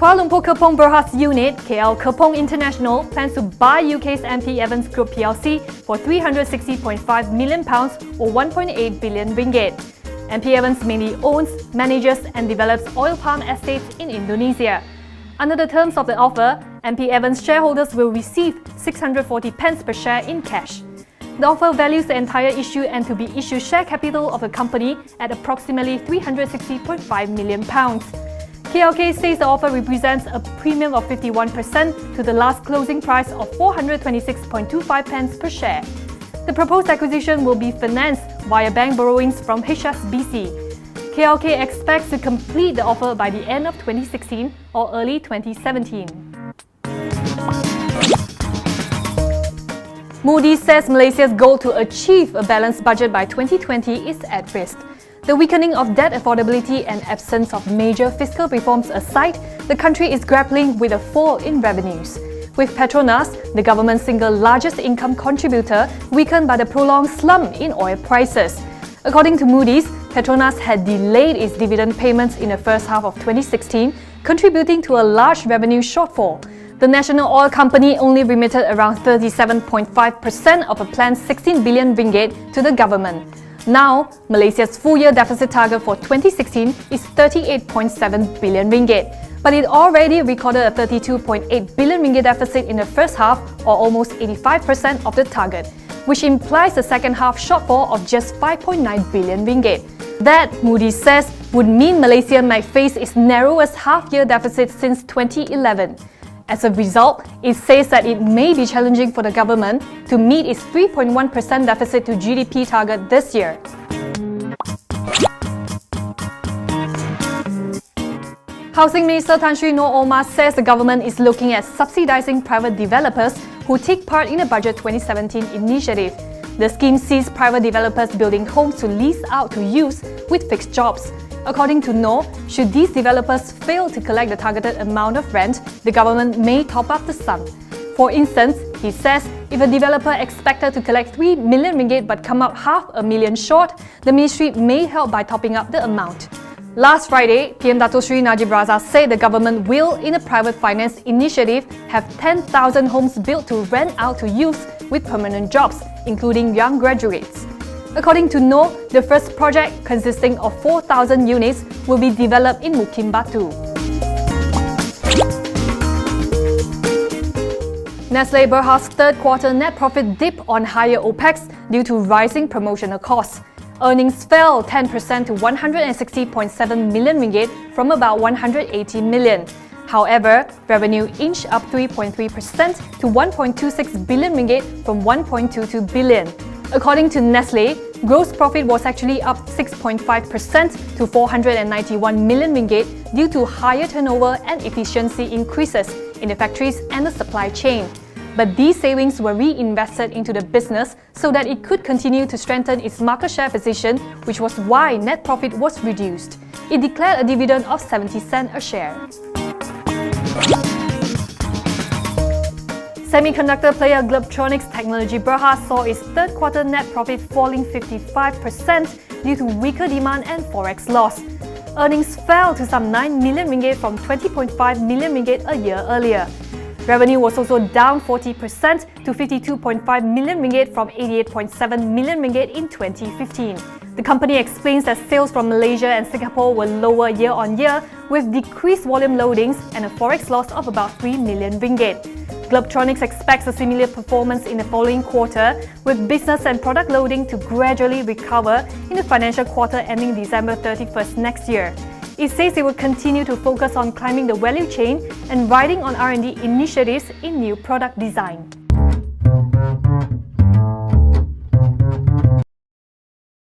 Kuala Lumpur Kepong Berhas unit, KL Kepong International, plans to buy UK's MP Evans Group plc for £360.5 million or 1.8 billion ringgit. MP Evans mainly owns, manages and develops oil palm estates in Indonesia. Under the terms of the offer, MP Evans shareholders will receive 640 pence per share in cash. The offer values the entire issue and to be issued share capital of the company at approximately £360.5 million. KLK says the offer represents a premium of 51% to the last closing price of 426.25 pence per share. The proposed acquisition will be financed via bank borrowings from HSBC. KLK expects to complete the offer by the end of 2016 or early 2017. Moody says Malaysia's goal to achieve a balanced budget by 2020 is at risk. The weakening of debt affordability and absence of major fiscal reforms aside, the country is grappling with a fall in revenues. With Petronas, the government's single largest income contributor, weakened by the prolonged slump in oil prices. According to Moody's, Petronas had delayed its dividend payments in the first half of 2016, contributing to a large revenue shortfall. The national oil company only remitted around 37.5% of a planned 16 billion ringgit to the government. Now, Malaysia's full-year deficit target for 2016 is 38.7 billion ringgit, but it already recorded a 32.8 billion ringgit deficit in the first half, or almost 85% of the target, which implies a second half shortfall of just 5.9 billion ringgit. That, Moody says, would mean Malaysia might face its narrowest half-year deficit since 2011. As a result, it says that it may be challenging for the government to meet its 3.1% deficit to GDP target this year. Housing Minister Tan Sri Noor Omar says the government is looking at subsidising private developers who take part in the Budget 2017 initiative. The scheme sees private developers building homes to lease out to youths with fixed jobs. According to Noor, should these developers fail to collect the targeted amount of rent, the government may top up the sum. For instance, he says, if a developer expected to collect 3 million ringgit but come up $500,000 short, the ministry may help by topping up the amount. Last Friday, PM Dato Sri Najib Razak said the government will, in a private finance initiative, have 10,000 homes built to rent out to youths with permanent jobs, including young graduates. According to Noor, the first project, consisting of 4,000 units, will be developed in Mukim Batu. Nestle Berhad's third quarter net profit dipped on higher OPEX due to rising promotional costs. Earnings fell 10% to 160.7 million ringgit from about 180 million. However, revenue inched up 3.3% to 1.26 billion ringgit from 1.22 billion. According to Nestle, gross profit was actually up 6.5% to 491 million ringgit due to higher turnover and efficiency increases in the factories and the supply chain. But these savings were reinvested into the business so that it could continue to strengthen its market share position, which was why net profit was reduced. It declared a dividend of 70 cents a share. Semiconductor player Petronas Technology Berhad saw its third quarter net profit falling 55% due to weaker demand and forex loss. Earnings fell to some 9 million ringgit from 20.5 million ringgit a year earlier. Revenue was also down 40% to 52.5 million ringgit from 88.7 million ringgit in 2015. The company explains that sales from Malaysia and Singapore were lower year-on-year, with decreased volume loadings and a forex loss of about 3 million ringgit. Petronas expects a similar performance in the following quarter, with business and product loading to gradually recover in the financial quarter ending December 31st next year. It says it will continue to focus on climbing the value chain and riding on R&D initiatives in new product design.